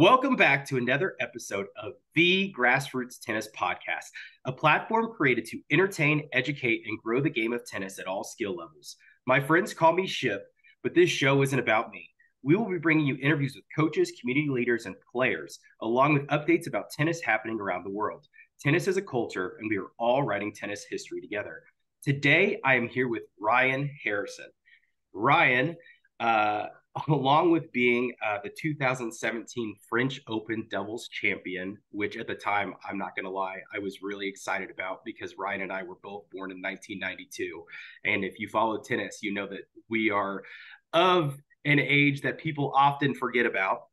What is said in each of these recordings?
Welcome back to another episode of the Grassroots Tennis Podcast, a platform created to entertain, educate, and grow the game of tennis at all skill levels. My friends call me Ship, but this show isn't about me. We will be bringing you interviews with coaches, community leaders, and players, along with updates about tennis happening around the world. Tennis is a culture, and we are all writing tennis history together. Today, I am here with Ryan Harrison. Ryan, along with being the 2017 French Open doubles champion, which at the time, I'm not going to lie, I was really excited about because Ryan and I were both born in 1992. And if you follow tennis, you know that we are of an age that people often forget about,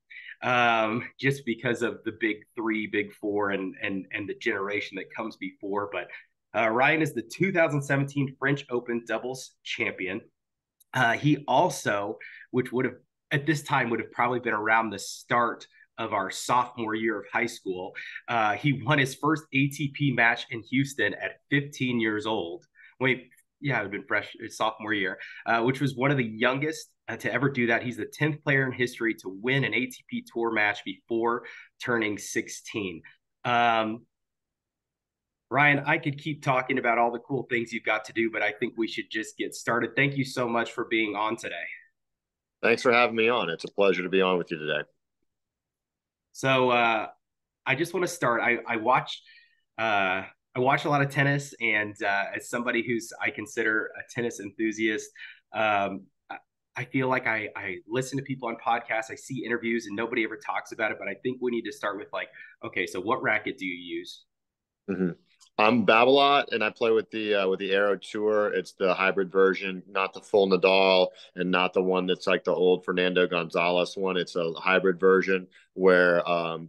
just because of the big three, big four, and the generation that comes before. But Ryan is the 2017 French Open doubles champion. He also, which would have at this time would have probably been around the start of our sophomore year of high school, he won his first ATP match in Houston at 15 years old. Wait, yeah, it would have been fresh his sophomore year, which was one of the youngest to ever do that. He's the 10th player in history to win an ATP Tour match before turning 16. Ryan, I could keep talking about all the cool things you've got to do, but I think we should just get started. Thank you so much for being on today. Thanks for having me on. It's a pleasure to be on with you today. So I just want to start. I watch a lot of tennis, and as somebody who's I consider a tennis enthusiast, I feel like I listen to people on podcasts, I see interviews, and nobody ever talks about it. But I think we need to start with okay, so what racket do you use? Mm-hmm. I'm Babolat, and I play with the Aero Tour. It's the hybrid version, not the full Nadal, and not the one that's like the old Fernando Gonzalez one. It's a hybrid version where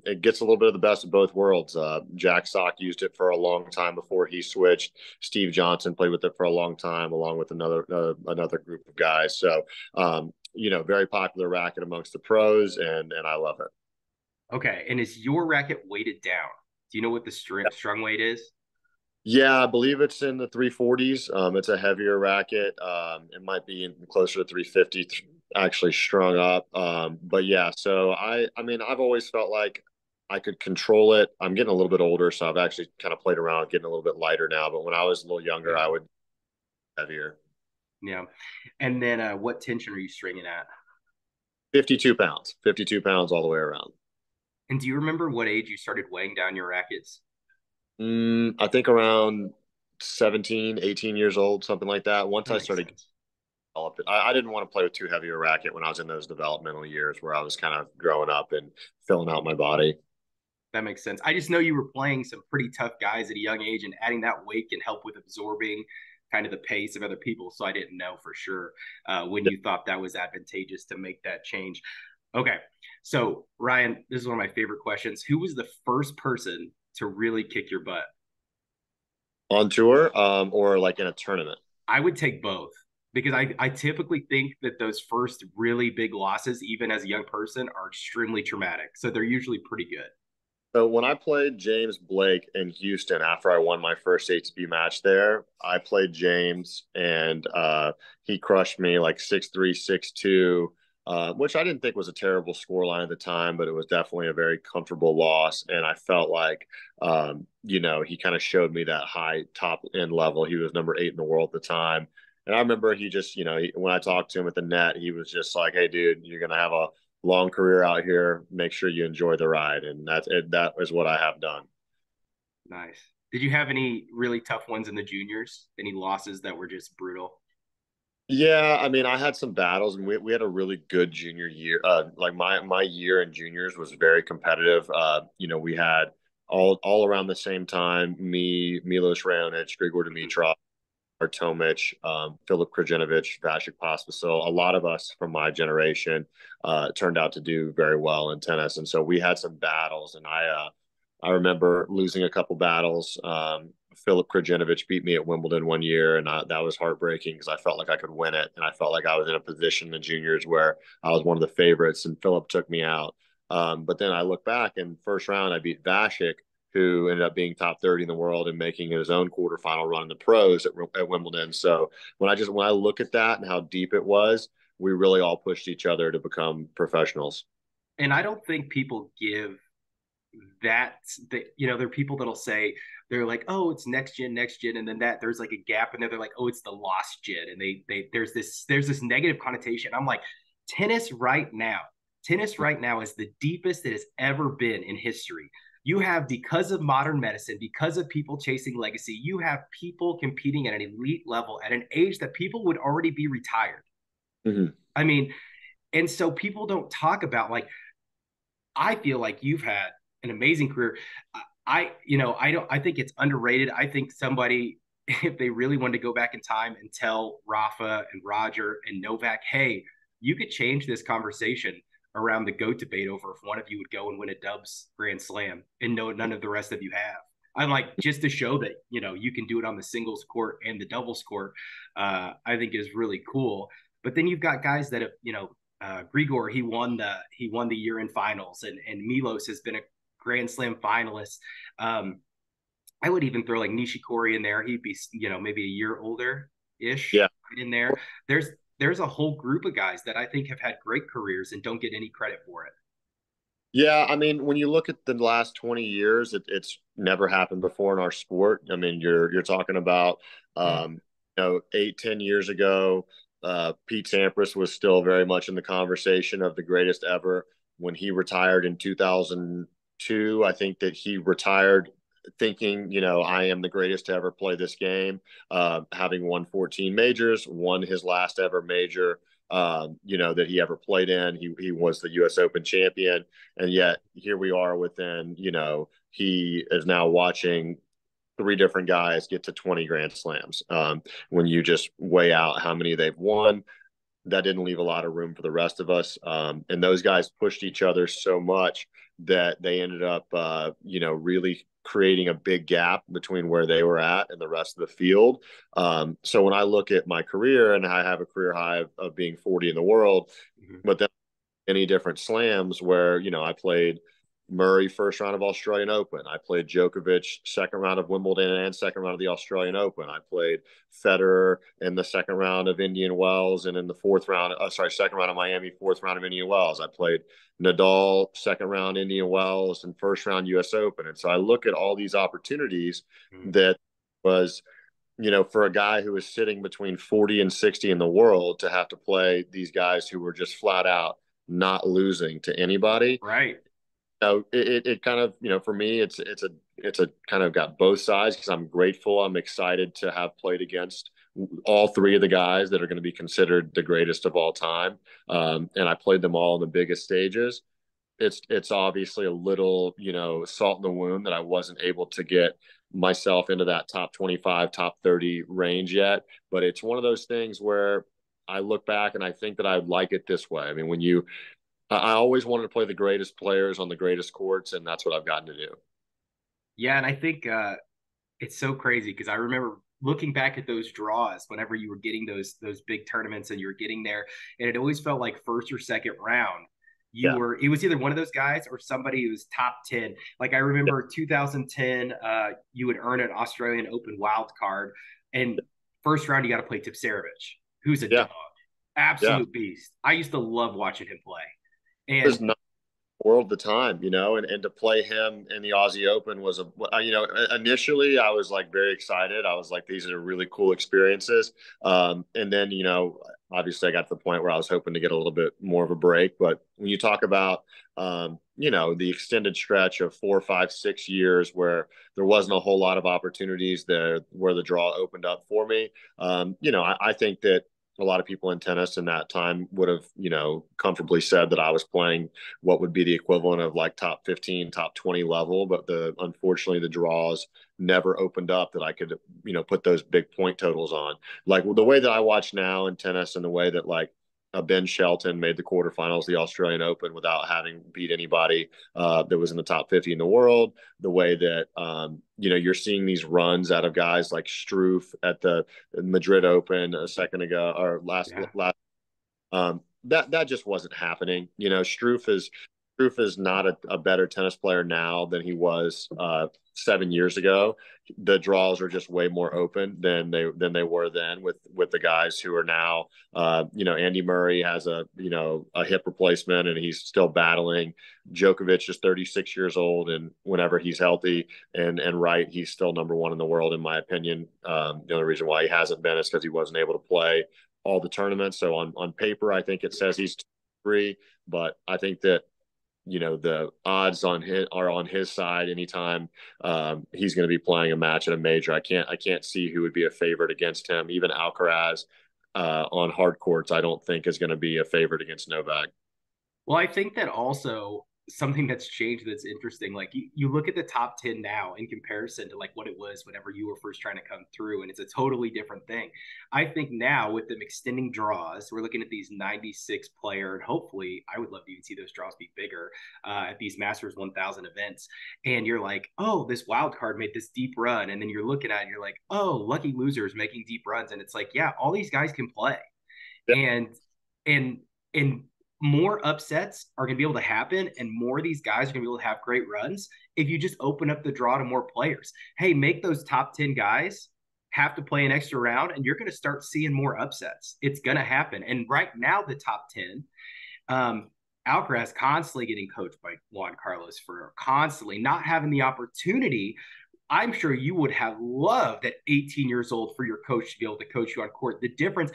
it gets a little bit of the best of both worlds. Jack Sock used it for a long time before he switched. Steve Johnson played with it for a long time, along with another group of guys. So, very popular racket amongst the pros, and I love it. Okay, and is your racket weighted down? Do you know what the strung weight is? Yeah, I believe it's in the 340s. It's a heavier racket. It might be closer to 350 actually strung up. But yeah, so I mean, I've always felt like I could control it. I'm getting a little bit older, so I've actually kind of played around getting a little bit lighter now. But when I was a little younger, I would heavier. Yeah. And then what tension are you stringing at? 52 pounds, 52 pounds all the way around. And do you remember what age you started weighing down your rackets? I think around 17, 18 years old, something like that. Once I started developing, I didn't want to play with too heavy a racket when I was in those developmental years where I was kind of growing up and filling out my body. That makes sense. I just know you were playing some pretty tough guys at a young age, and adding that weight can help with absorbing kind of the pace of other people. So I didn't know for sure when you thought that was advantageous to make that change. Okay. So, Ryan, this is one of my favorite questions. Who was the first person to really kick your butt? On tour, or like in a tournament? I would take both because I typically think that those first really big losses, even as a young person, are extremely traumatic. So they're usually pretty good. So when I played James Blake in Houston after I won my first ATP match there, I played James and he crushed me like 6-3, 6-2. Which I didn't think was a terrible scoreline at the time, but it was definitely a very comfortable loss. And I felt like, he kind of showed me that high top end level. He was number 8 in the world at the time. And I remember he just, when I talked to him at the net, he was just like, "Hey, dude, you're going to have a long career out here. Make sure you enjoy the ride." And that is what I have done. Nice. Did you have any really tough ones in the juniors? Any losses that were just brutal? Yeah, I mean, I had some battles, and we had a really good junior year. Like my year in juniors was very competitive. We had all around the same time, me, Milos Raonic, Grigor Dimitrov, Tomic, Filip Krajinovic, Vasek Pospisil. A lot of us from my generation turned out to do very well in tennis, and so we had some battles. And I remember losing a couple battles. Filip Krajinovic beat me at Wimbledon one year, and that was heartbreaking because I felt like I could win it, and I felt like I was in a position in the juniors where I was one of the favorites, and Filip took me out. But then I look back, and first round I beat Vasek, who ended up being top 30 in the world and making his own quarterfinal run in the pros at Wimbledon. So when I look at that and how deep it was, we really all pushed each other to become professionals. and I don't think people give that, there are people that'll say, they're like, oh, it's next gen, and then that there's like a gap in there. They're like, oh, it's the lost gen, and they there's this negative connotation. I'm like, tennis right now, tennis right now is the deepest it has ever been in history. You have, because of modern medicine, because of people chasing legacy, you have people competing at an elite level at an age that people would already be retired. Mm-hmm. I mean, and so people don't talk about, like, I feel like you've had an amazing career. I think it's underrated. I think somebody, if they really wanted to go back in time and tell Rafa and Roger and Novak, hey, you could change this conversation around the GOAT debate over if one of you would go and win a Dubs Grand Slam and no, none of the rest of you have. I'm like, just to show that, you can do it on the singles court and the doubles court, I think is really cool. But then you've got guys that have, Grigor, he won the year in finals, and Milos has been a Grand Slam finalist. Um, I would even throw like Nishikori in there. He'd be, maybe a year older ish Yeah. right in there. There's a whole group of guys that I think have had great careers and don't get any credit for it. Yeah, I mean, when you look at the last 20 years, it's never happened before in our sport. I mean, you're talking about, Mm. 8, 10 years ago, Pete Sampras was still very much in the conversation of the greatest ever. When he retired in 2002, I think that he retired thinking, I am the greatest to ever play this game, having won 14 majors, won his last ever major, that he ever played in. He was the U.S. Open champion, and yet here we are within, he is now watching three different guys get to 20 Grand Slams. When you just weigh out how many they've won, that didn't leave a lot of room for the rest of us. And those guys pushed each other so much that they ended up, really creating a big gap between where they were at and the rest of the field. So when I look at my career, and I have a career high of being 40 in the world, Mm-hmm. but then any different slams where, I played Murray first round of Australian Open. I played Djokovic second round of Wimbledon and second round of the Australian Open. I played Federer in the second round of Indian Wells, and in the second round of Miami, fourth round of Indian Wells. I played Nadal second round Indian Wells and first round US Open. And so I look at all these opportunities Mm-hmm. that was, for a guy who was sitting between 40 and 60 in the world to have to play these guys who were just flat out not losing to anybody. Right. So it kind of, for me, it's a kind of got both sides, because I'm grateful. I'm excited to have played against all three of the guys that are going to be considered the greatest of all time. And I played them all in the biggest stages. It's obviously a little, salt in the wound that I wasn't able to get myself into that top 25, top 30 range yet. But it's one of those things where I look back and I think that I'd like it this way. I mean, I always wanted to play the greatest players on the greatest courts, and that's what I've gotten to do. Yeah, and I think it's so crazy because I remember looking back at those draws whenever you were getting those big tournaments and you were getting there, and it always felt like first or second round. Yeah. It was either one of those guys or somebody who was top 10. Like I Yeah. remember 2010, you would earn an Australian Open wild card, and first round you got to play Tipsarevic, who's a Yeah. dog, Yeah. absolute beast. I used to love watching him play. There's And not world the time, and to play him in the Aussie Open was initially I was like very excited. I was like, these are really cool experiences. And then, obviously I got to the point where I was hoping to get a little bit more of a break. But when you talk about, the extended stretch of 4, 5, 6 years where there wasn't a whole lot of opportunities there where the draw opened up for me, I think that a lot of people in tennis in that time would have, comfortably said that I was playing what would be the equivalent of like top 15, top 20 level. But unfortunately the draws never opened up that I could, put those big point totals on. Like the way that I watch now in tennis, and the way that like Ben Shelton made the quarterfinals, the Australian Open, without having beat anybody that was in the top 50 in the world. The way that, you're seeing these runs out of guys like Struff at the Madrid Open a second ago, or last, yeah, that just wasn't happening. Struff Proof is not a better tennis player now than he was 7 years ago. The draws are just way more open than they were then with the guys who are now. Andy Murray has a hip replacement and he's still battling. Djokovic is 36 years old, and whenever he's healthy and right, he's still number one in the world in my opinion. The only reason why he hasn't been is because he wasn't able to play all the tournaments. So on paper, I think it says he's three, but I think that the odds are on his side anytime he's going to be playing a match at a major. I can't see who would be a favorite against him. Even Alcaraz on hard courts, I don't think is going to be a favorite against Novak. Well, I think that also something that's changed that's interesting. Like you look at the top 10 now in comparison to like what it was whenever you were first trying to come through, and it's a totally different thing. I think now with them extending draws, we're looking at these 96 player, and hopefully I would love to even see those draws be bigger at these Masters 1000 events. And you're like, oh, this wild card made this deep run. And then you're looking at it and you're like, oh, lucky losers making deep runs. And it's like, yeah, all these guys can play. Yeah. And and more upsets are going to be able to happen, and more of these guys are going to be able to have great runs if you just open up the draw to more players. Hey, make those top 10 guys have to play an extra round, and you're going to start seeing more upsets. It's going to happen. And right now, the top 10, Alcaraz constantly getting coached by Juan Carlos for constantly not having the opportunity. I'm sure you would have loved at 18 years old for your coach to be able to coach you on court. The difference,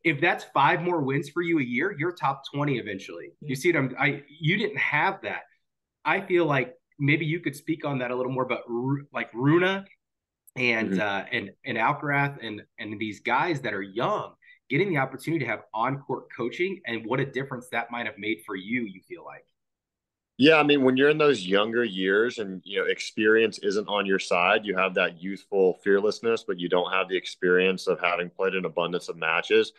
if that's 5 more wins for you a year, you're top 20 eventually. You see what you didn't have that. I feel like maybe you could speak on that a little more, but like Runa and and Alcaraz and these guys that are young getting the opportunity to have on-court coaching, and what a difference that might have made for you feel like. Yeah, I mean, when you're in those younger years and experience isn't on your side, you have that youthful fearlessness, but you don't have the experience of having played an abundance of matches.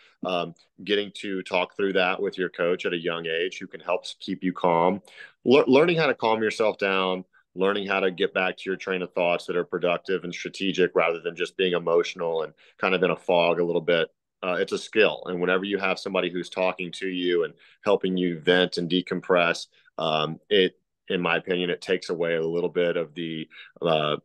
Getting to talk through that with your coach at a young age, who can help keep you calm, learning how to calm yourself down, learning how to get back to your train of thoughts that are productive and strategic rather than just being emotional and kind of in a fog a little bit. It's a skill, and whenever you have somebody who's talking to you and helping you vent and decompress, it, in my opinion, it takes away a little bit of the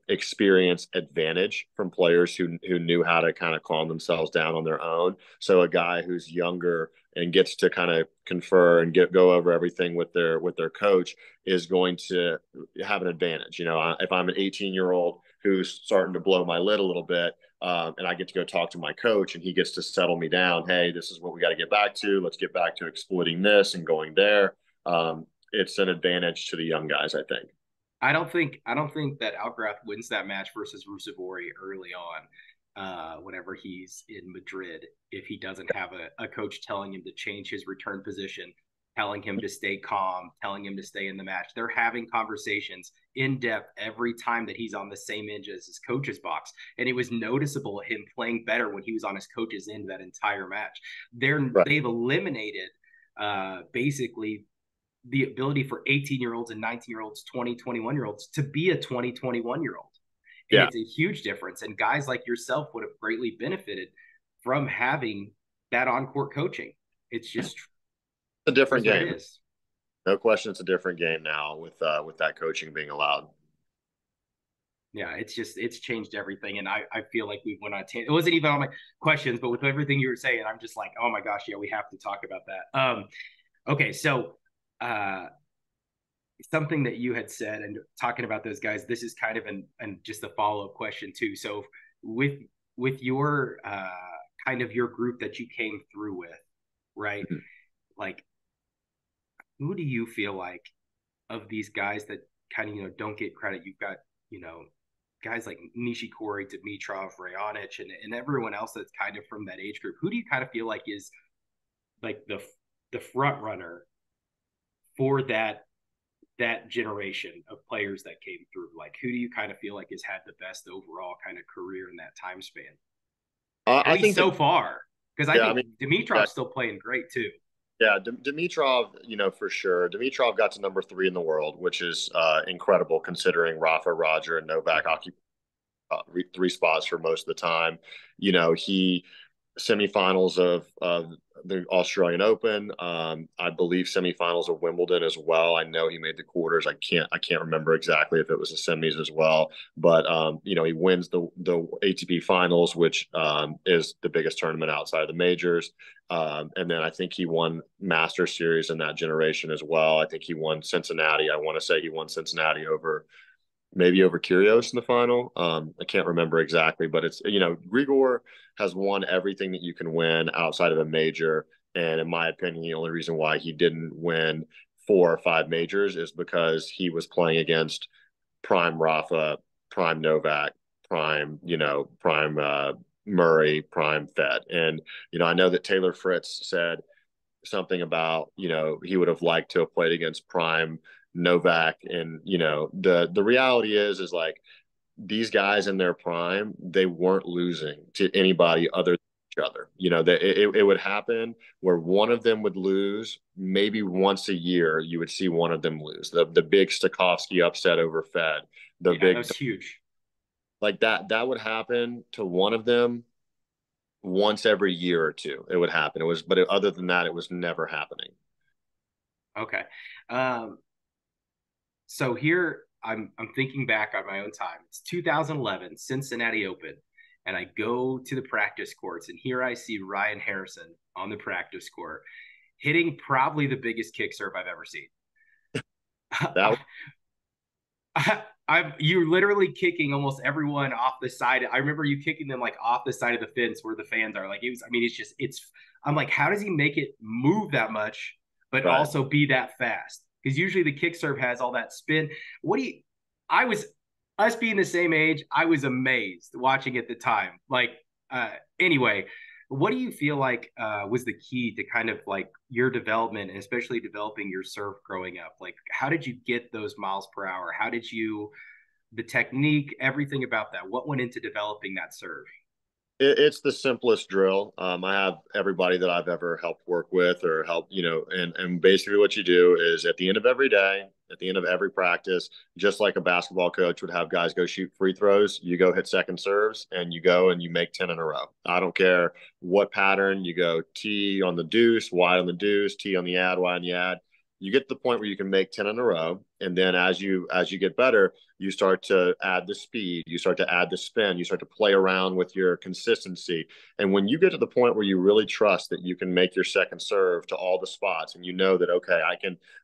experience advantage from players who knew how to kind of calm themselves down on their own. So a guy who's younger and gets to kind of confer and go over everything with their coach is going to have an advantage. If I'm an 18-year-old who's starting to blow my lid a little bit, and I get to go talk to my coach and he gets to settle me down. Hey, this is what we got to get back to. Let's get back to exploiting this and going there. It's an advantage to the young guys, I think. I don't think that Alcaraz wins that match versus Rusevori early on, whenever he's in Madrid, if he doesn't have a coach telling him to change his return position, telling him to stay calm, telling him to stay in the match. They're having conversations in depth every time that he's on the same end as his coach's box. And it was noticeable him playing better when he was on his coach's end that entire match. They've eliminated basically the ability for 18-year-olds and 19-year-olds, 20, 21-year-olds to be a 20, 21-year-old. And it's a huge difference. And guys like yourself would have greatly benefited from having that on-court coaching. It's just a different game. No question, it's a different game now with that coaching being allowed. Yeah, it's changed everything, and I feel like we went on. It wasn't even on my questions, but with everything you were saying, I'm just like, oh my gosh, yeah, we have to talk about that. Okay, so something that you had said and talking about those guys, this is kind of an just a follow-up question too. So with your kind of your group that you came through with, right? Mm-hmm. Like, who do you feel like of these guys that kind of don't get credit? You've got guys like Nishikori, Dimitrov, Raonic, and everyone else that's kind of from that age group. Who do you kind of feel like is like the front runner for that generation of players that came through? Like, who do you kind of feel like has had the best overall kind of career in that time span? I think so far, because I think Dimitrov's still playing great too. Yeah, Dimitrov, for sure. Dimitrov got to number 3 in the world, which is incredible considering Rafa, Roger, and Novak occupied 3 spots for most of the time. He semifinals of the Australian Open. I believe semifinals of Wimbledon as well. I know he made the quarters. I can't remember exactly if it was the semis as well. But he wins the ATP Finals, which is the biggest tournament outside of the majors. And then I think he won Master Series in that generation as well. I think he won Cincinnati. I want to say he won Cincinnati over Kyrgios in the final. I can't remember exactly, but it's, Grigor has won everything that you can win outside of a major. And in my opinion, the only reason why he didn't win 4 or 5 majors is because he was playing against prime Rafa, prime Novak, prime Murray, prime Fed. And, I know that Taylor Fritz said something about, he would have liked to have played against prime Novak. And, the reality is like these guys in their prime, they weren't losing to anybody other than each other. That it would happen where one of them would lose maybe once a year. You would see one of them lose. The big Stakhovsky upset over Fed, the Yeah, big that's huge. like that would happen to one of them once every year or two. It would happen. Other than that, it was never happening. Okay. Um, so here I'm thinking back on my own time. It's 2011 Cincinnati Open, and I go to the practice courts, and here I see Ryan Harrison on the practice court hitting probably the biggest kick serve I've ever seen. That You literally kicking almost everyone off the side. I remember you kicking them like off the side of the fence where the fans are. Like it was. I mean, it's. I'm like, how does he make it move that much, but right. also be that fast? Because usually the kick serve has all that spin. What do you? I was us being the same age. I was amazed watching at the time. Like anyway, what do you feel like was the key to kind of like your development, and especially developing your serve growing up? Like, how did you get those miles per hour? How did you, the technique, everything about that? What went into developing that serve? It's the simplest drill. I have everybody that I've ever helped work with or help, and basically what you do is at the end of every day, at the end of every practice, just like a basketball coach would have guys go shoot free throws, you go hit second serves and you go and you make 10 in a row. I don't care what pattern you go, T on the deuce, Y on the deuce, T on the ad, Y on the ad. You get to the point where you can make 10 in a row. And then as you get better, you start to add the speed, you start to add the spin, you start to play around with your consistency. And when you get to the point where you really trust that you can make your second serve to all the spots, and you know that, okay,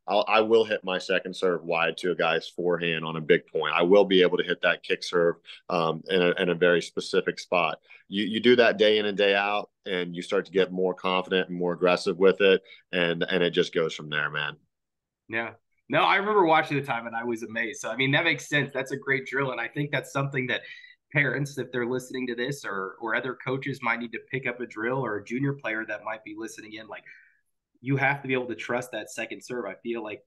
I will hit my second serve wide to a guy's forehand on a big point. I will be able to hit that kick serve in a very specific spot. You do that day in and day out, and you start to get more confident and more aggressive with it, and it just goes from there, man. Yeah. No, I remember watching the time and I was amazed. So I mean, that makes sense. That's a great drill, and I think that's something that parents, if they're listening to this, or other coaches might need to pick up a drill, or a junior player that might be listening in. Like, you have to be able to trust that second serve. I feel like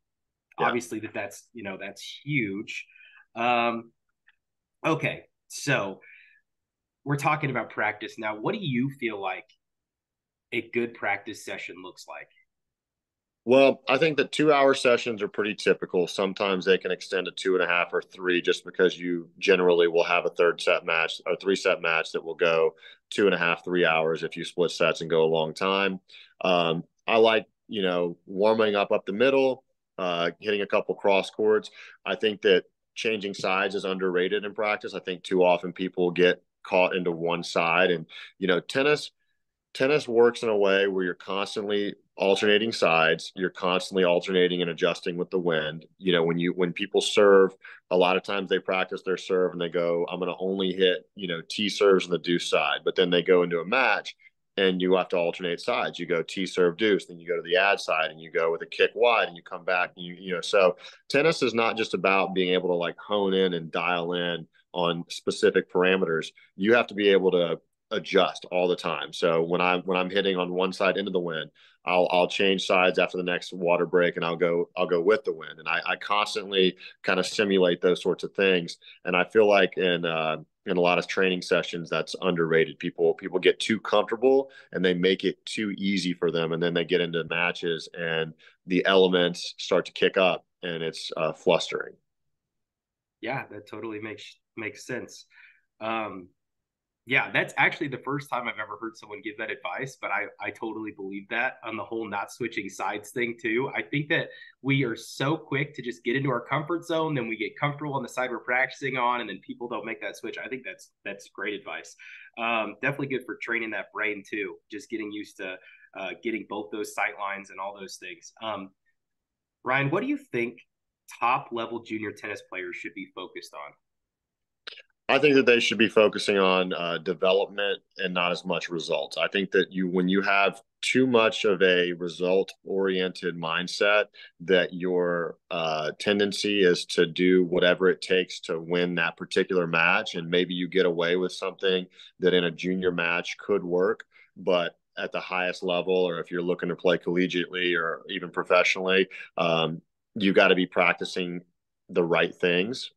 Yeah. obviously that's huge. Um, okay, so we're talking about practice now. What do you feel like a good practice session looks like? Well, I think that 2 hour sessions are pretty typical. Sometimes they can extend to 2.5 or three, just because you generally will have a third set match or 3 set match that will go 2.5, 3 hours if you split sets and go a long time. I like, warming up the middle, hitting a couple cross courts. I think that changing sides is underrated in practice. I think too often people get caught into one side, and, tennis works in a way where you're constantly alternating sides, you're constantly alternating and adjusting with the wind. When people serve, a lot of times they practice their serve and they go, I'm going to only hit, T serves on the deuce side. But then they go into a match and you have to alternate sides. You go T serve deuce, then you go to the ad side and you go with a kick wide and you come back. And so tennis is not just about being able to like hone in and dial in on specific parameters. You have to be able to adjust all the time. So when I'm hitting on one side into the wind, I'll change sides after the next water break, and I'll go with the wind. And I constantly kind of simulate those sorts of things. And I feel like in a lot of training sessions that's underrated. People get too comfortable and they make it too easy for them, and then they get into matches and the elements start to kick up, and it's flustering. Yeah, that totally makes sense. Um, Yeah, that's actually the first time I've ever heard someone give that advice, but I totally believe that on the whole not switching sides thing too. I think that we are so quick to just get into our comfort zone, then we get comfortable on the side we're practicing on, and then people don't make that switch. I think that's great advice. Definitely good for training that brain too, just getting used to getting both those sight lines and all those things. Ryan, what do you think top level junior tennis players should be focused on? I think that they should be focusing on development and not as much results. I think that when you have too much of a result oriented mindset, that your tendency is to do whatever it takes to win that particular match. And maybe you get away with something that in a junior match could work, but at the highest level, or if you're looking to play collegiately or even professionally, you got to be practicing the right things.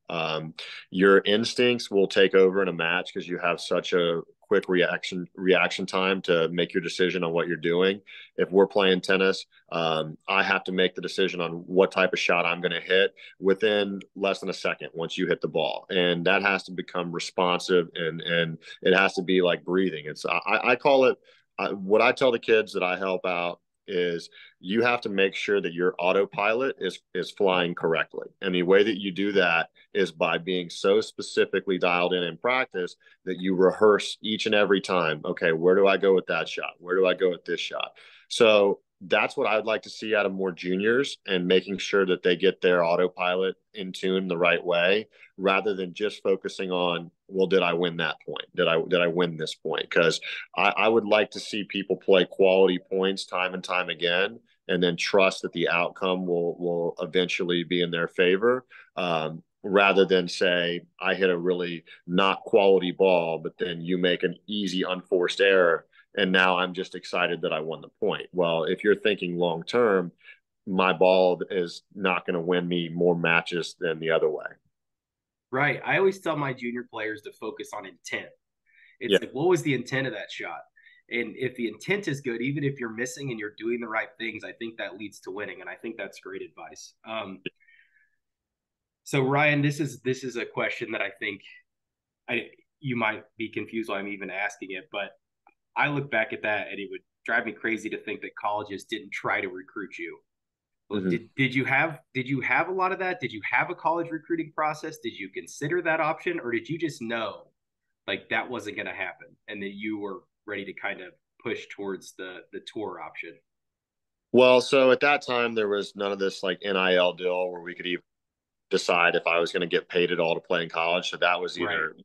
Your instincts will take over in a match because you have such a quick reaction time to make your decision on what you're doing. If we're playing tennis, I have to make the decision on what type of shot I'm going to hit within less than a second once you hit the ball, and that has to become responsive, and it has to be like breathing. I call it what I tell the kids that I help out is you have to make sure that your autopilot is flying correctly. And the way that you do that is by being so specifically dialed in practice that you rehearse each and every time. Okay, where do I go with that shot? Where do I go with this shot? So that's what I'd like to see out of more juniors, and making sure that they get their autopilot in tune the right way, rather than just focusing on, well, did I win that point? Did I win this point? Because I would like to see people play quality points time and time again, and then trust that the outcome will eventually be in their favor. Rather than say, I hit a really not quality ball, but then you make an easy unforced error, and now I'm just excited that I won the point. Well, if you're thinking long term, my ball is not going to win me more matches than the other way. Right. I always tell my junior players to focus on intent. Yeah. It's like, what was the intent of that shot? And if the intent is good, even if you're missing and you're doing the right things, I think that leads to winning. And I think that's great advice. So Ryan, this is a question that I think I you might be confused why I'm even asking it, but I look back at that and it would drive me crazy to think that colleges didn't try to recruit you. Well, Mm-hmm. did you have a lot of that? Did you have a college recruiting process? Did you consider that option, or did you just know like that wasn't going to happen and that you were ready to kind of push towards the tour option? Well, so at that time, there was none of this like NIL deal where we could even decide if I was going to get paid at all to play in college. So that was Right. either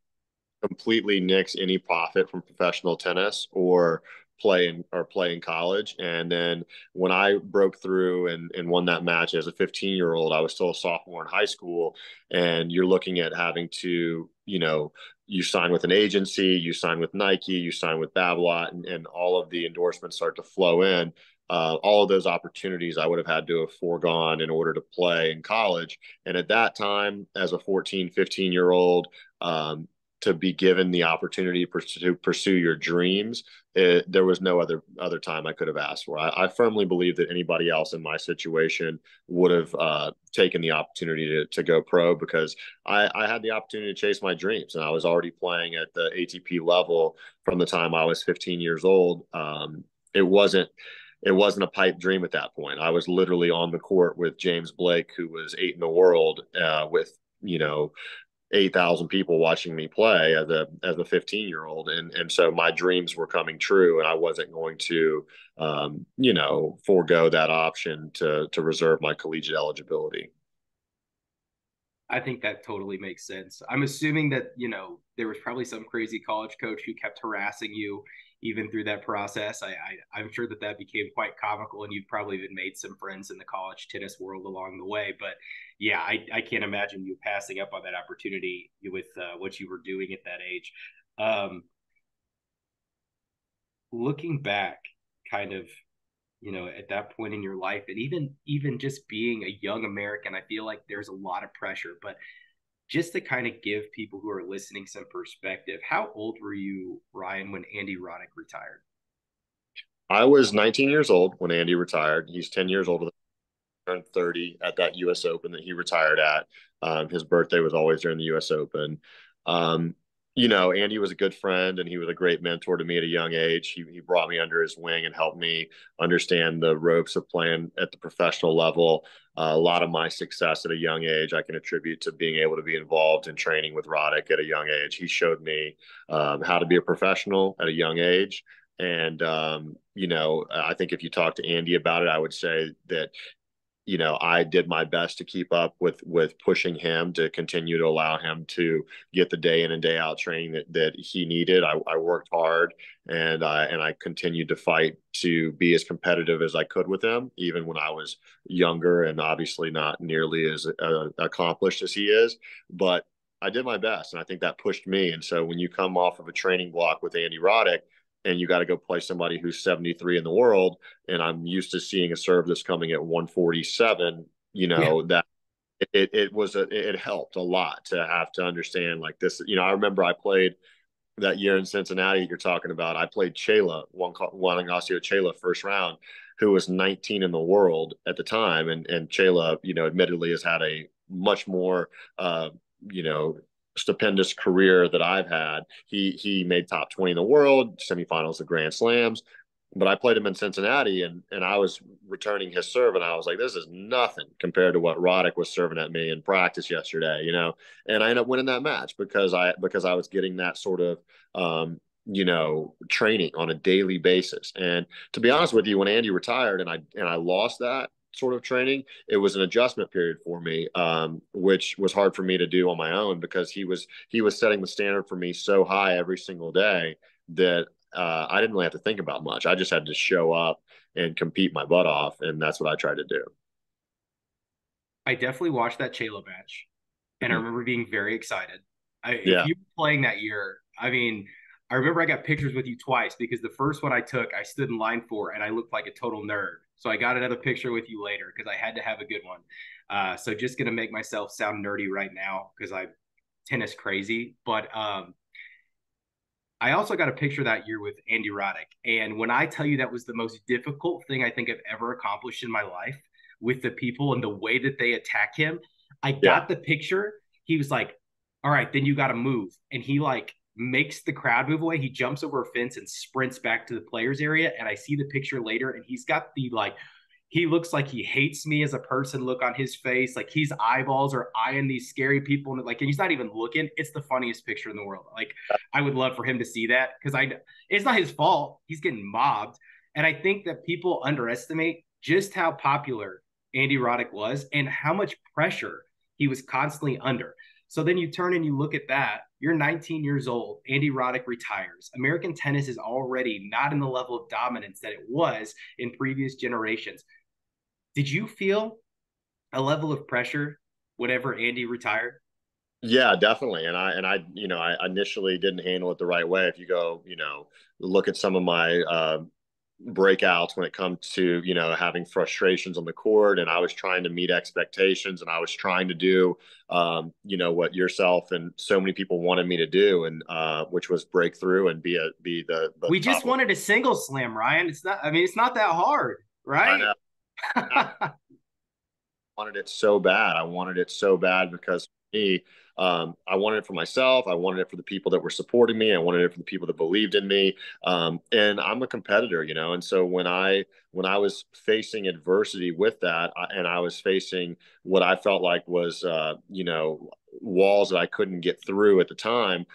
completely nix any profit from professional tennis or play in college. And then when I broke through and won that match as a 15-year-old, I was still a sophomore in high school. And you're looking at having to, you sign with an agency, you sign with Nike, you sign with Babolat, and all of the endorsements start to flow in. All of those opportunities I would have had to have foregone in order to play in college. And at that time, as a 14, 15-year old, to be given the opportunity to pursue your dreams, there was no other time I could have asked for. I firmly believe that anybody else in my situation would have taken the opportunity to go pro, because I had the opportunity to chase my dreams, and I was already playing at the ATP level from the time I was 15 years old. It wasn't it wasn't a pipe dream at that point. I was literally on the court with James Blake, who was eight in the world, with 8,000 people watching me play as a 15-year-old, and so my dreams were coming true, and I wasn't going to forego that option to reserve my collegiate eligibility. I think that totally makes sense. I'm assuming that, there was probably some crazy college coach who kept harassing you even through that process. I'm sure that became quite comical, and you've probably even made some friends in the college tennis world along the way. But yeah, I can't imagine you passing up on that opportunity with what you were doing at that age. Um, Looking back, kind of, at that point in your life, and even just being a young American, I feel like there's a lot of pressure. But just to kind of give people who are listening some perspective, how old were you, Ryan, when Andy Roddick retired? I was 19 years old when Andy retired. He's 10 years older than turned 30 at that U.S. Open that he retired at. His birthday was always during the U.S. Open. Um, Andy was a good friend and he was a great mentor to me at a young age. He brought me under his wing and helped me understand the ropes of playing at the professional level. A lot of my success at a young age I can attribute to being able to be involved in training with Roddick at a young age. He showed me how to be a professional at a young age. And, I think if you talk to Andy about it, I would say that I did my best to keep up with pushing him to continue to allow him to get the day in and day out training that he needed. I worked hard and I continued to fight to be as competitive as I could with him, even when I was younger and obviously not nearly as accomplished as he is. But I did my best, and I think that pushed me. And so when you come off of a training block with Andy Roddick, and you got to go play somebody who's 73 in the world, and I'm used to seeing a serve that's coming at 147, Yeah. that it helped a lot to have to understand like this. I remember I played that year in Cincinnati you're talking about. I played Chela, Juan Ignacio Chela, first round, who was 19 in the world at the time. And Chela, admittedly has had a much more, you know, stupendous career that I've had. He made top 20 in the world, semifinals of Grand Slams. But I played him in Cincinnati, and I was returning his serve, and I was like, this is nothing compared to what Roddick was serving at me in practice yesterday. And I ended up winning that match because I was getting that sort of training on a daily basis. And to be honest with you, when Andy retired and I lost that sort of training, it was an adjustment period for me, which was hard for me to do on my own because he was setting the standard for me so high every single day that I didn't really have to think about much. I just had to show up and compete my butt off, and that's what I tried to do. I definitely watched that Chayla match, and I remember being very excited. If Yeah, you were playing that year, I mean, I remember I got pictures with you twice because the first one I took, I stood in line for, and I looked like a total nerd. So I got another picture with you later because I had to have a good one. So just gonna make myself sound nerdy right now because I'm tennis crazy. But I also got a picture that year with Andy Roddick. And when I tell you that was the most difficult thing I think I've ever accomplished in my life with the people and the way that they attack him, I yeah, got the picture. He was like, all right, then you got to move. And he like makes the crowd move away. He jumps over a fence and sprints back to the players area. And I see the picture later and he's got the like he looks like he hates me as a person look on his face. Like his eyeballs are eyeing these scary people. And like, and he's not even looking. It's the funniest picture in the world. Like, I would love for him to see that because it's not his fault. He's getting mobbed. And I think that people underestimate just how popular Andy Roddick was and how much pressure he was constantly under. So then you turn and you look at that. You're 19 years old. Andy Roddick retires. American tennis is already not in the level of dominance that it was in previous generations. Did you feel a level of pressure whenever Andy retired? yeah, definitely. And I initially didn't handle it the right way. If you go, look at some of my breakouts when it comes to having frustrations on the court, and I was trying to meet expectations, and I was trying to do what yourself and so many people wanted me to do, and which was break through and be the We top just of. wanted a single slam, Ryan. It's not, I mean, it's not that hard, I right? know. Wanted it so bad. I wanted it so bad because for me, I wanted it for myself. I wanted it for the people that were supporting me. I wanted it for the people that believed in me. And I'm a competitor, And so when I was facing adversity with that, and I was facing what I felt like was, walls that I couldn't get through at the time,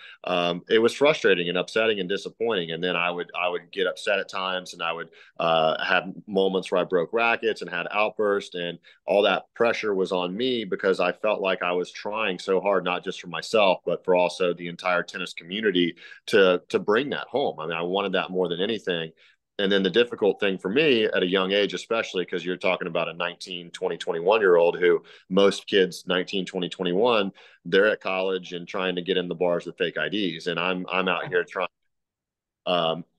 it was frustrating and upsetting and disappointing. And then I would get upset at times, and I would have moments where I broke rackets and had outbursts, and all that pressure was on me because I felt like I was trying so hard, not just for myself, but for also the entire tennis community to bring that home. I mean, I wanted that more than anything. And then the difficult thing for me at a young age, especially because you're talking about a 19, 20, 21-year-old who most kids 19, 20, 21, they're at college and trying to get in the bars with fake IDs. And I'm out here trying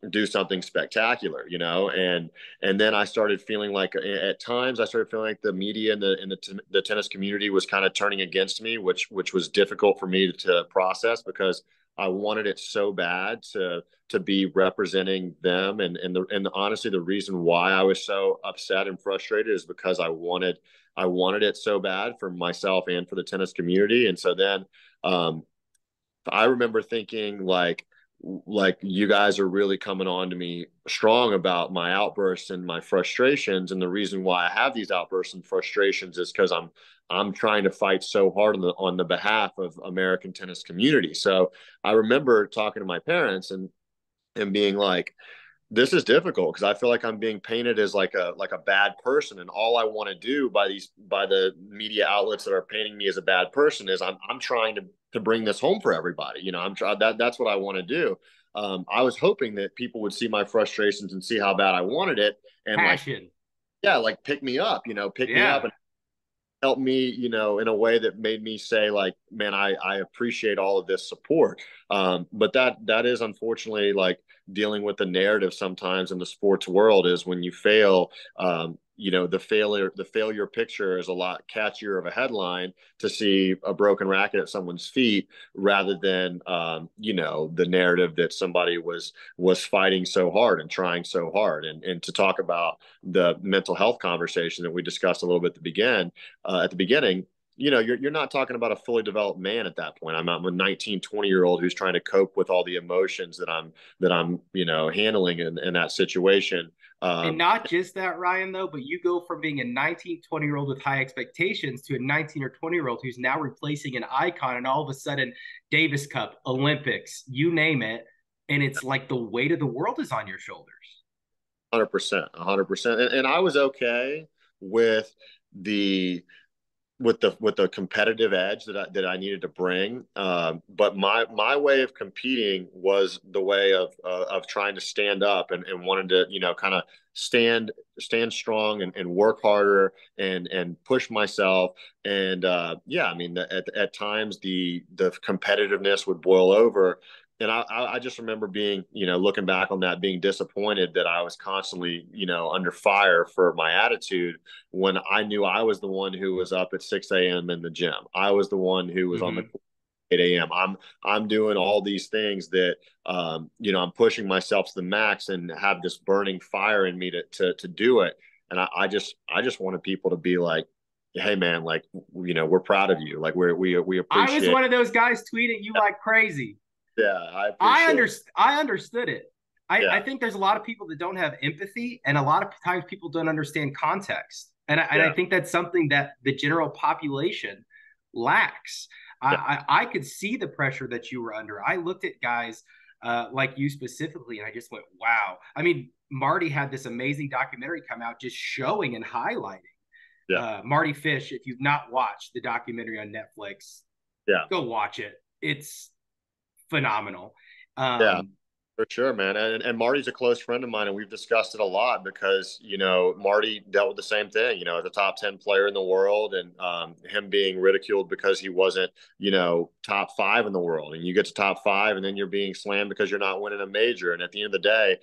do something spectacular, and then I started feeling like at times I started feeling like the media and the tennis community was kind of turning against me, which was difficult for me to process because I wanted it so bad to be representing them, and honestly the reason why I was so upset and frustrated is because I wanted it so bad for myself and for the tennis community. And so then um I remember thinking like you guys are really coming on to me strong about my outbursts and my frustrations, and the reason why I have these outbursts and frustrations is because I'm trying to fight so hard on the behalf of American tennis community. So I remember talking to my parents and being like, this is difficult because I feel like I'm being painted as like a bad person, and all I want to do by the media outlets that are painting me as a bad person is I'm trying to bring this home for everybody. You know, I'm trying that's what I want to do. I was hoping that people would see my frustrations and see how bad I wanted it, and like Passion. yeah, like pick me up, pick me up Yeah. and help me, in a way that made me say like, man, I appreciate all of this support. But that is unfortunately like dealing with the narrative sometimes in the sports world is when you fail, the failure picture is a lot catchier of a headline to see a broken racket at someone's feet rather than, the narrative that somebody was fighting so hard and trying so hard. And to talk about the mental health conversation that we discussed a little bit at the beginning, you're not talking about a fully developed man at that point. I'm a 19, 20-year-old who's trying to cope with all the emotions that I'm handling in that situation. And Um, not just that, Ryan, though, but you go from being a 19, 20-year-old with high expectations to a 19 or 20-year-old who's now replacing an icon. And all of a sudden, Davis Cup, Olympics, you name it. And it's like the weight of the world is on your shoulders. 100%, 100%. And I was okay with the with the competitive edge that I needed to bring. But my way of competing was the way of trying to stand up and wanted to kind of stand strong and work harder and push myself. And yeah, I mean at times the competitiveness would boil over. And I just remember being, looking back on that, being disappointed that I was constantly, under fire for my attitude when I knew I was the one who was up at 6 a.m. in the gym. I was the one who was on the Mm-hmm. 8 a.m. I'm doing all these things that I'm pushing myself to the max and have this burning fire in me to do it. And I just wanted people to be like, hey man, like we're proud of you. Like we I was appreciate. one of those guys tweeting you like crazy. Yeah, I appreciate. I understood it. I Yeah, think there's a lot of people that don't have empathy, and a lot of times people don't understand context. And I yeah, think that's something that the general population lacks. yeah, I could see the pressure that you were under. I looked at guys like you specifically, and I just went, wow. I mean, Marty had this amazing documentary come out just showing and highlighting yeah, Marty Fish. If you've not watched the documentary on Netflix, yeah. go watch it. It's phenomenal. Yeah, Um, for sure, man. And Marty's a close friend of mine, and we've discussed it a lot because, Marty dealt with the same thing, as a top 10 player in the world and him being ridiculed because he wasn't, top five in the world. And you get to top five, and then you're being slammed because you're not winning a major. And at the end of the day,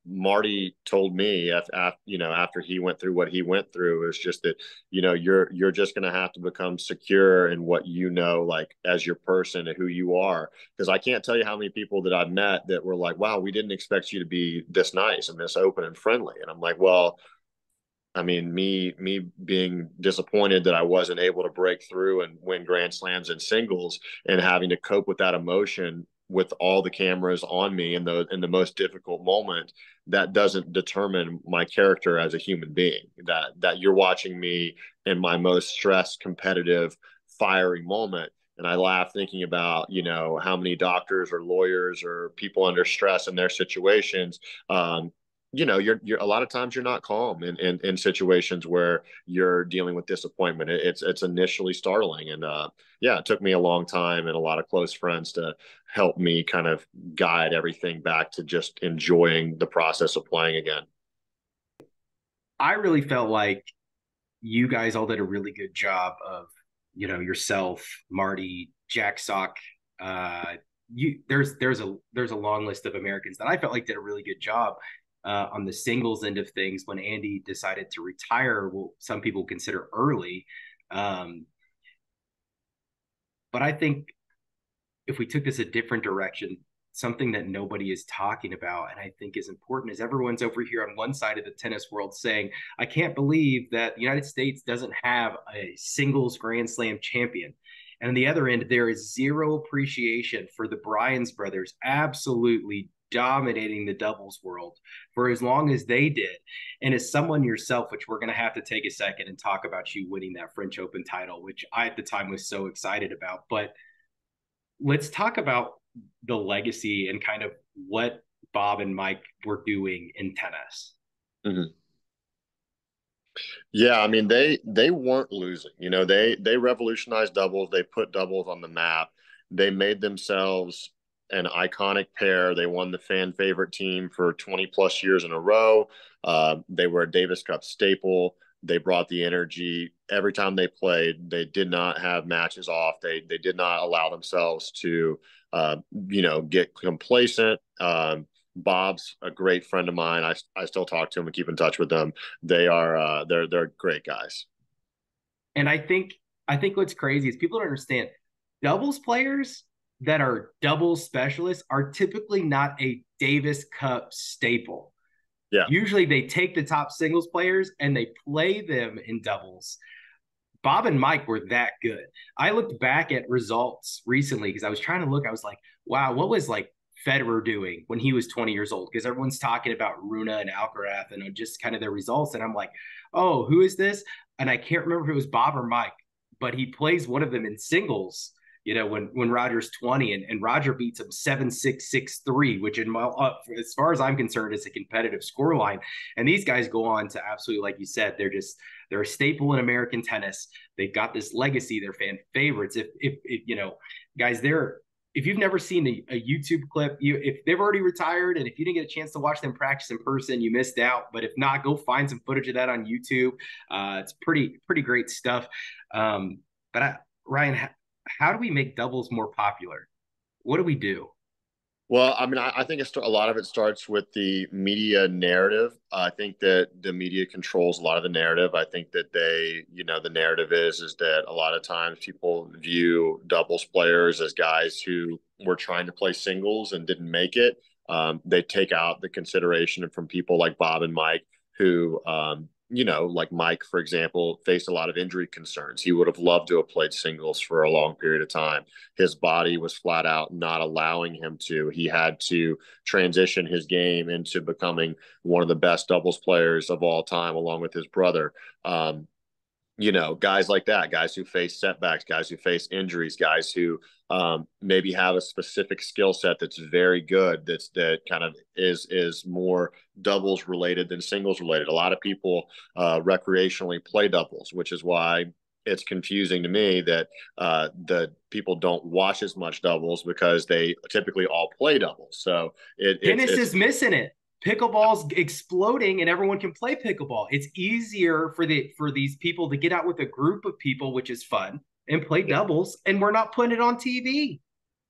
Marty told me after he went through what he went through, it was just that, you're just going to have to become secure in what like as your person and who you are, because I can't tell you how many people that I've met that were like, wow, we didn't expect you to be this nice and this open and friendly. And I'm like, well, I mean, me being disappointed that I wasn't able to break through and win grand slams and singles and having to cope with that emotion with all the cameras on me in the most difficult moment, that doesn't determine my character as a human being. That you're watching me in my most stressed, competitive, fiery moment. And I laugh thinking about, how many doctors or lawyers or people under stress in their situations, you're a lot of times you're not calm in situations where you're dealing with disappointment. It's initially startling, and yeah, it took me a long time and a lot of close friends to help me kind of guide everything back to just enjoying the process of playing again. I really felt like you guys all did a really good job of, yourself, Marty, Jack Sock. Uh, there's a long list of Americans that I felt like did a really good job on the singles end of things when Andy decided to retire. Well, some people consider early, um, but I think if we took this a different direction, something that nobody is talking about and I think is important is everyone's over here on one side of the tennis world saying, I can't believe that the United States doesn't have a singles Grand Slam champion. And on the other end, there is zero appreciation for the Bryans brothers absolutely dominating the doubles world for as long as they did. And as someone yourself, which we're going to have to take a second and talk about you winning that French Open title, which I at the time was so excited about. But let's talk about the legacy and kind of what Bob and Mike were doing in tennis. Mm-hmm. Yeah, I mean they weren't losing. You know, they revolutionized doubles. They put doubles on the map. They made themselves an iconic pair. They won the fan favorite team for 20 plus years in a row. They were a Davis Cup staple. They brought the energy every time they played. They did not have matches off. They did not allow themselves to get complacent. Bob's a great friend of mine. I still talk to him and keep in touch with them. They're great guys. And I think what's crazy is people don't understand doubles players that are doubles specialists are typically not a Davis Cup staple. Yeah. Usually they take the top singles players and they play them in doubles. Bob and Mike were that good. I looked back at results recently because I was trying to look. I was like, wow, what was like Federer doing when he was 20 years old? Because everyone's talking about Runa and Alcaraz and just kind of their results. And I'm like, oh, who is this? And I can't remember if it was Bob or Mike, but he plays one of them in singles. When Roger's 20 and Roger beats him 7-6, 6-3, which as far as I'm concerned is a competitive scoreline. And these guys go on to absolutely, like you said, they're a staple in American tennis. They've got this legacy. They're fan favorites. If guys, if you've never seen a YouTube clip, if they've already retired and if you didn't get a chance to watch them practice in person, you missed out. But if not, go find some footage of that on YouTube. It's pretty great stuff. Ryan, how do we make doubles more popular? What do we do? Well, I mean, I think a lot of it starts with the media narrative. I think that the media controls a lot of the narrative. I think that the narrative is that a lot of times people view doubles players as guys who were trying to play singles and didn't make it. They take out the consideration from people like Bob and Mike who, like Mike, for example, faced a lot of injury concerns. He would have loved to have played singles for a long period of time. His body was flat out not allowing him to. He had to transition his game into becoming one of the best doubles players of all time, along with his brother. Guys like that, guys who face setbacks, guys who face injuries, guys who maybe have a specific skill set that's very good, that kind of is more doubles related than singles related. A lot of people recreationally play doubles, which is why it's confusing to me that the people don't watch as much doubles because they typically all play doubles. So tennis is missing it. Pickleball's exploding and everyone can play pickleball. It's easier for these people to get out with a group of people, which is fun, and play doubles, and we're not putting it on TV.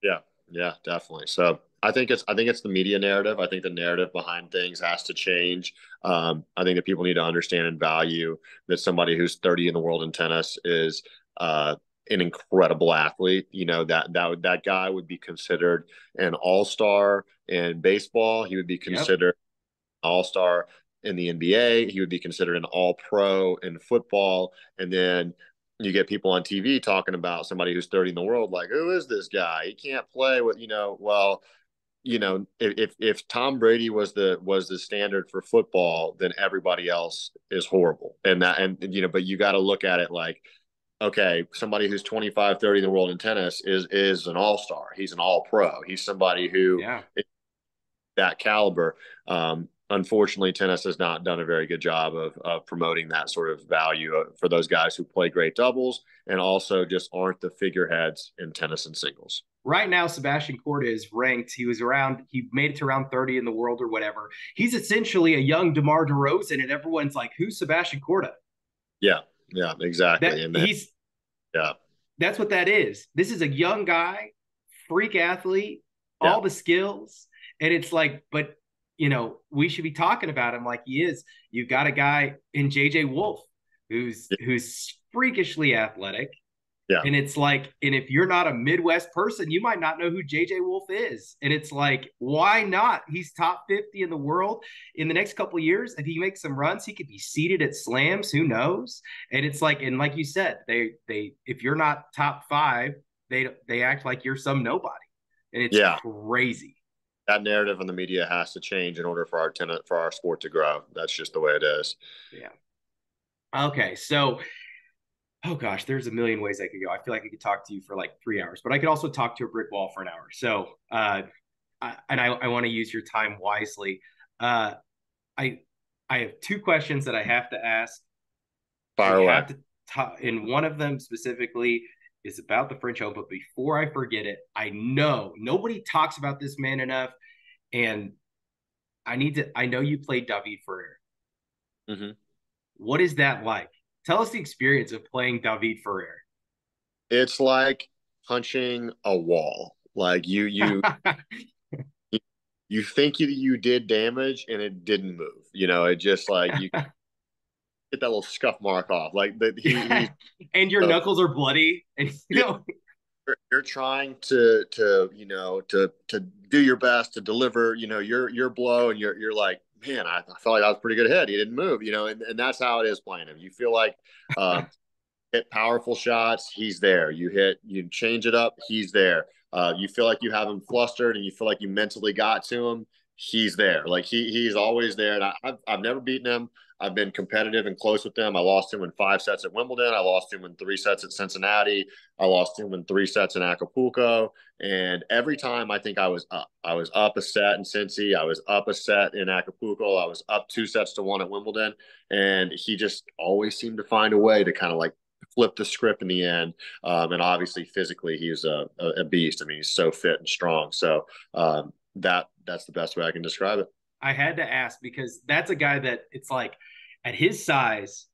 Yeah, definitely. So I think it's the media narrative. I think the narrative behind things has to change. I think that people need to understand and value that somebody who's 30 in the world in tennis is an incredible athlete. That guy would be considered an all-star in baseball. He would be considered all-star in the NBA. He would be considered an all-pro in football. And then you get people on TV talking about somebody who's 30 in the world, like, who is this guy? He can't play with, if Tom Brady was the standard for football, then everybody else is horrible. But you got to look at it like, okay, somebody who's 25, 30 in the world in tennis is an all-star. He's an all-pro. He's somebody who is that caliber. Unfortunately, tennis has not done a very good job of promoting that sort of value for those guys who play great doubles and also just aren't the figureheads in tennis and singles. Right now, Sebastian Korda is ranked. He made it to round 30 in the world or whatever. He's essentially a young DeMar DeRozan, and everyone's like, who's Sebastian Korda? Yeah, exactly. That's what that is. This is a young guy, freak athlete, all the skills. And it's like, but we should be talking about him like he is. You've got a guy in JJ Wolf who's freakishly athletic, Yeah. And it's like, and if you're not a Midwest person, you might not know who JJ Wolf is. And it's like, why not? He's top 50 in the world in the next couple of years. If he makes some runs, he could be seated at slams. Who knows? And it's like, and like you said, if you're not top five, they act like you're some nobody. And it's Yeah. crazy. That narrative in the media has to change in order for our sport to grow. That's just the way it is. Yeah. Okay. So, oh gosh, there's a million ways I could go. I feel like I could talk to you for like 3 hours, but I could also talk to a brick wall for an hour. So, I want to use your time wisely. Uh, I I have two questions that I have to ask. Fire We away. have to talk, and one of them specifically is about the French Open. But before I forget it, I know nobody talks about this man enough, and I need to. I know you played David Ferrer. Mm-hmm. What is that like? Tell us the experience of playing David Ferrer. It's like punching a wall. Like you think you did damage and it didn't move. It just like you get that little scuff mark off. Like he's And your uh, knuckles are bloody, and yeah, you're trying to do your best to deliver your blow, and you're like, man, I felt like I was pretty good hit. He didn't move, and that's how it is playing him. You feel like hit powerful shots, he's there. You change it up, he's there. You feel like you have him flustered, and you feel like you mentally got to him, he's there. Like he's always there. And I've never beaten him. I've been competitive and close with him. I lost him in 5 sets at Wimbledon. I lost him in 3 sets at Cincinnati. I lost him in 3 sets in Acapulco. And every time I think I was up. I was up a set in Cincy. I was up a set in Acapulco. I was up 2 sets to 1 at Wimbledon. And he just always seemed to find a way to kind of like flip the script in the end. And obviously, physically, he was a beast. I mean, he's so fit and strong. So that's the best way I can describe it. I had to ask because that's a guy that it's like at his size,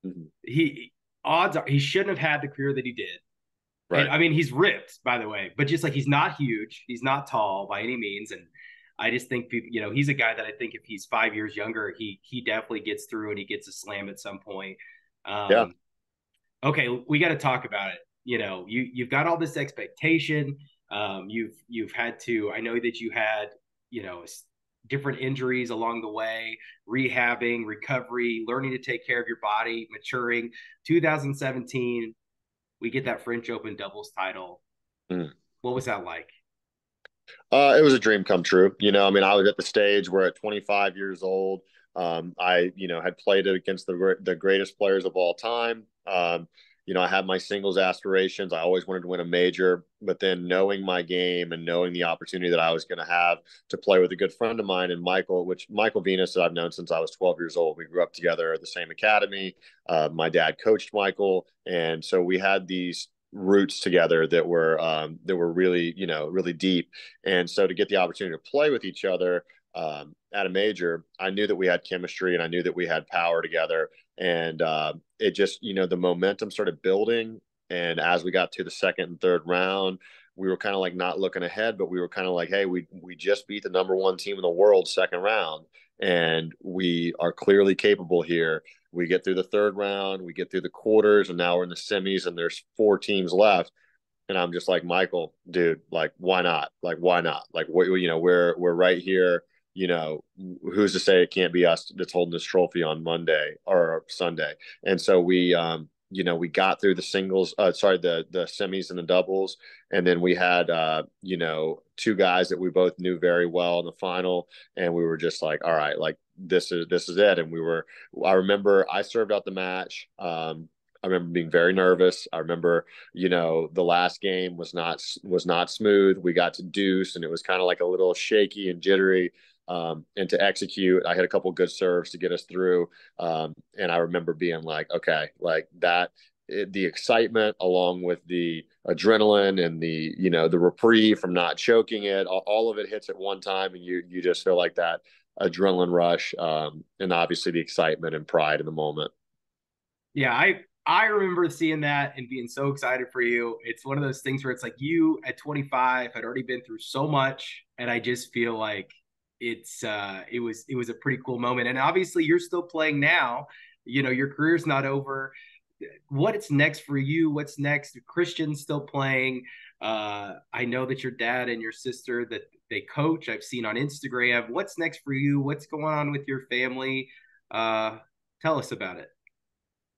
Mm-hmm. he odds are he shouldn't have had the career that he did. And Right. I mean, he's ripped, by the way, but just like he's not huge, he's not tall by any means. And I just think people, he's a guy that I think if he's 5 years younger, he definitely gets through and he gets a slam at some point. Yeah. Okay, we got to talk about it. You've got all this expectation. You've had to. I know that you had different injuries along the way, rehabbing, recovery, learning to take care of your body, maturing. 2017, we get that French Open doubles title. Mm. What was that like? It was a dream come true. I mean, I was at the stage where at 25 years old, I, had played against the greatest players of all time. I had my singles aspirations. I always wanted to win a major, but then knowing my game and knowing the opportunity that I was going to have to play with a good friend of mine and Michael Venus, that I've known since I was 12 years old. We grew up together at the same academy. My dad coached Michael, and so we had these roots together that were really really deep. And so to get the opportunity to play with each other at a major, I knew that we had chemistry and I knew that we had power together. And it just, the momentum started building. And as we got to the second and third round, we were kind of like not looking ahead, but we were kind of like, hey, we just beat the number one team in the world second round, and we are clearly capable here. We get through the third round, we get through the quarters, and now we're in the semis, and there's 4 teams left. And I'm just like, Michael, dude, like, why not? Like, why not? Like, we're right here. Who's to say it can't be us that's holding this trophy on Monday or Sunday? And so we got through the singles, the semis and the doubles. And then we had, 2 guys that we both knew very well in the final. And we were just like, all right, like, this is it. And I remember I served out the match. I remember being very nervous. I remember, the last game was not smooth. We got to deuce, and it was kind of like a little shaky and jittery. And to execute, I had a couple good serves to get us through. And I remember being like, okay, like that, the excitement along with the adrenaline and the reprieve from not choking it, all of it hits at one time, and you just feel like that adrenaline rush, and obviously the excitement and pride in the moment. Yeah, I remember seeing that and being so excited for you. It's one of those things where it's like you at 25 had already been through so much, and I just feel like it was a pretty cool moment. And obviously, you're still playing now. Your career's not over. what's next for you? What's next? Christian's still playing. I know that your dad and your sister that they coach. I've seen on Instagram. What's next for you? What's going on with your family? Uh, Tell us about it.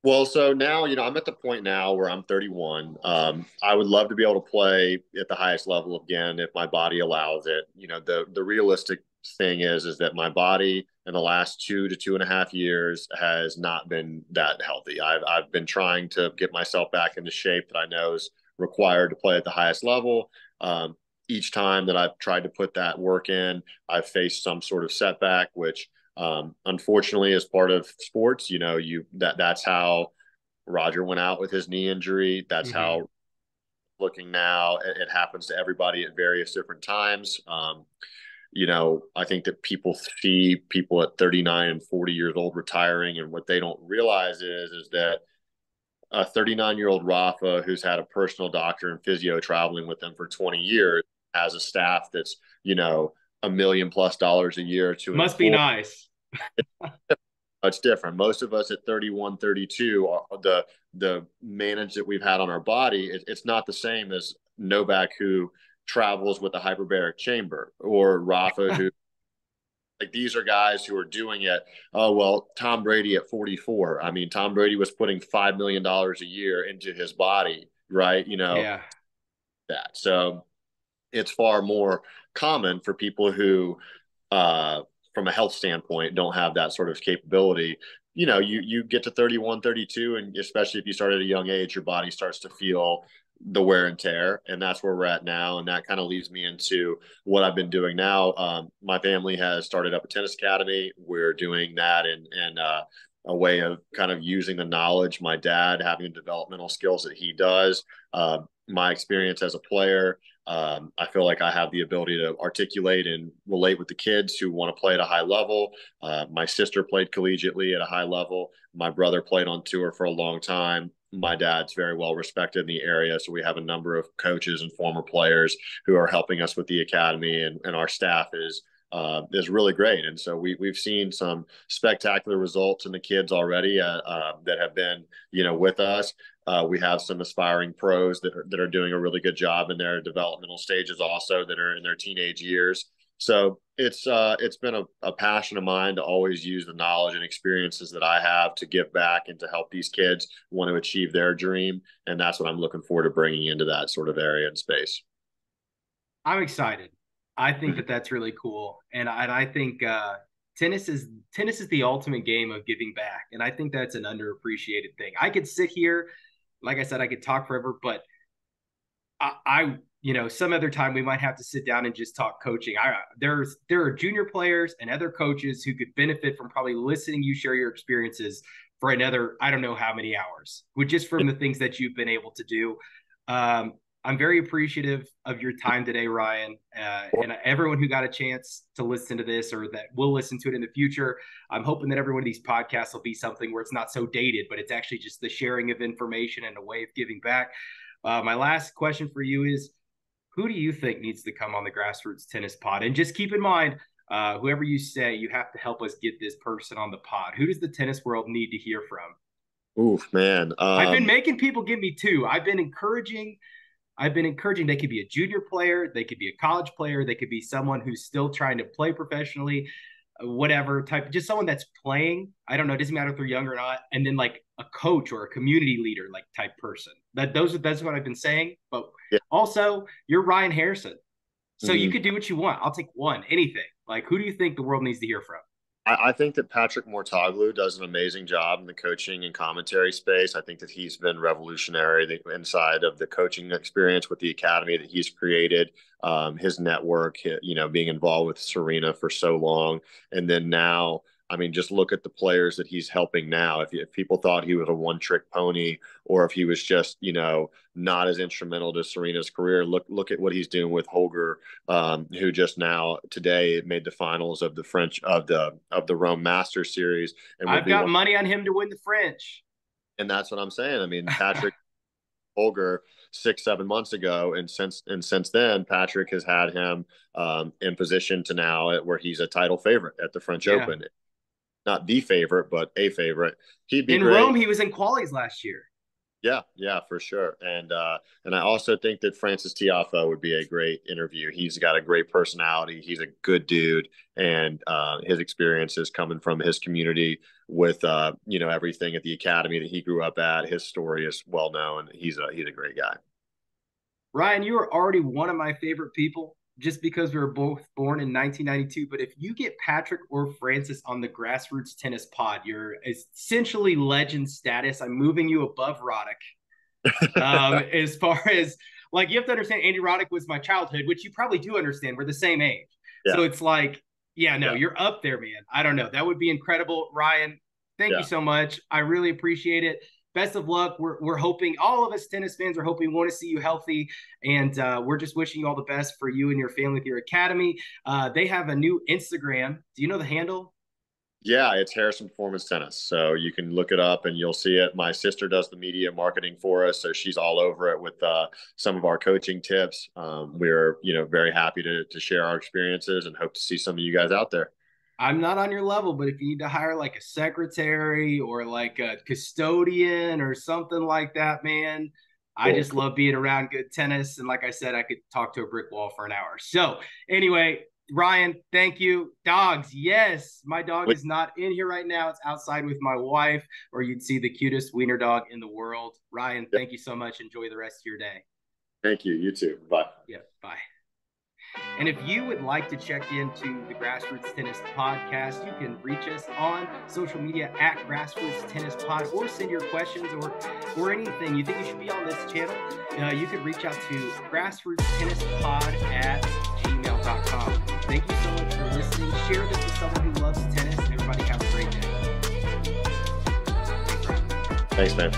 Well, so now, I'm at the point now where I'm 31. I would love to be able to play at the highest level again if my body allows it. The realistic thing is that my body in the last 2 to 2.5 years has not been that healthy. I've been trying to get myself back into shape that I know is required to play at the highest level. Each time that I've tried to put that work in, I've faced some sort of setback, which unfortunately, as part of sports, that's how Roger went out with his knee injury. That's Mm-hmm. how looking now. It happens to everybody at various different times. I think that people see people at 39 and 40 years old retiring, and what they don't realize is that a 39-year-old Rafa who's had a personal doctor and physio traveling with them for 20 years has a staff that's $1 million+ a year to Must be employ. nice. It's different. Most of us at 31, 32, the manage that we've had on our body, it's not the same as Novak, who travels with a hyperbaric chamber, or Rafa, who, like, these are guys who are doing it. Oh, well, Tom Brady at 44. I mean, Tom Brady was putting $5 million a year into his body, right? Yeah. That. So it's far more common for people who, from a health standpoint, don't have that sort of capability. You get to 31, 32, and especially if you start at a young age, your body starts to feel the wear and tear. And that's where we're at now. And that kind of leads me into what I've been doing now. My family has started up a tennis academy. We're doing that and a way of kind of using the knowledge, my dad having the developmental skills that he does, my experience as a player. I feel like I have the ability to articulate and relate with the kids who want to play at a high level. My sister played collegiately at a high level. My brother played on tour for a long time. My dad's very well respected in the area. So we have a number of coaches and former players who are helping us with the academy, and our staff is really great. And so we've seen some spectacular results in the kids already that have been, with us. We have some aspiring pros that are doing a really good job in their developmental stages, also that are in their teenage years. So it's been a passion of mine to always use the knowledge and experiences that I have to give back and to help these kids want to achieve their dream. And that's what I'm looking forward to bringing into that sort of area and space. I'm excited. I think that that's really cool, and I think tennis is the ultimate game of giving back, and I think that's an underappreciated thing. I could sit here, like I said, I could talk forever, but some other time we might have to sit down and just talk coaching. There are junior players and other coaches who could benefit from probably listening you share your experiences for another, I don't know how many hours, with just from the things that you've been able to do. Um, I'm very appreciative of your time today, Ryan, and everyone who got a chance to listen to this or that will listen to it in the future. I'm hoping that every one of these podcasts will be something where it's not so dated, but it's actually just the sharing of information and a way of giving back. My last question for you is, who do you think needs to come on the Grassroots Tennis Pod? And just keep in mind, whoever you say, you have to help us get this person on the pod. Who does the tennis world need to hear from? Oof, man. I've been making people give me two. I've been encouraging they could be a junior player, they could be a college player, they could be someone who's still trying to play professionally, whatever type, just someone that's playing. I don't know, it doesn't matter if they're young or not. And then like a coach or a community leader like type person. That's what I've been saying. But Yeah. also, you're Ryan Harrison, so you Mhm. could do what you want. I'll take one, anything. Like, who do you think the world needs to hear from? I think that Patrick Mortoglu does an amazing job in the coaching and commentary space. I think that he's been revolutionary inside of the coaching experience with the academy that he's created, his network, being involved with Serena for so long. And then now, I mean, just look at the players that he's helping now. If people thought he was a one-trick pony, or if he was just, not as instrumental to Serena's career, look at what he's doing with Holger, who just now today made the finals of the French of the Rome Masters series, and will I've be got one. money on him to win the French. And that's what I'm saying. I mean, Patrick Holger 6 7 months ago, and since then, Patrick has had him in position to now where he's a title favorite at the French Yeah. Open. Not the favorite, but a favorite. He'd be In Rome, great. he was in qualies last year. Yeah, for sure. And I also think that Francis Tiafoe would be a great interview. He's got a great personality. He's a good dude, and his experiences coming from his community with everything at the academy that he grew up at. His story is well known. He's a great guy. Ryan, you are already one of my favorite people just because we were both born in 1992. But if you get Patrick or Francis on the Grassroots Tennis Pod, you're essentially legend status. I'm moving you above Roddick. As far as like, you have to understand, Andy Roddick was my childhood, which you probably do understand. We're the same age. Yeah. So it's like, you're up there, man. I don't know. That would be incredible. Ryan, thank you so much. I really appreciate it. Best of luck. We're hoping, all of us tennis fans are hoping, we want to see you healthy. And we're just wishing you all the best for you and your family with your academy. They have a new Instagram. Do you know the handle? Yeah, it's Harrison Performance Tennis. So you can look it up and you'll see it. My sister does the media marketing for us, so she's all over it with some of our coaching tips. We're very happy to share our experiences and hope to see some of you guys out there. I'm not on your level, but if you need to hire like a secretary or like a custodian or something like that, man, I just love being around good tennis. And like I said, I could talk to a brick wall for an hour. So anyway, Ryan, thank you. Dogs, yes, my dog is not in here right now. It's outside with my wife, or you'd see the cutest wiener dog in the world. Ryan, thank you so much. Enjoy the rest of your day. Thank you. You too. Bye. Yeah, bye. And if you would like to check into the Grassroots Tennis Podcast, you can reach us on social media at Grassroots Tennis Pod, or send your questions or anything you think you should be on this channel. You can reach out to grassrootstennispod@gmail.com. Thank you so much for listening. Share this with someone who loves tennis. Everybody have a great day. Thanks, man.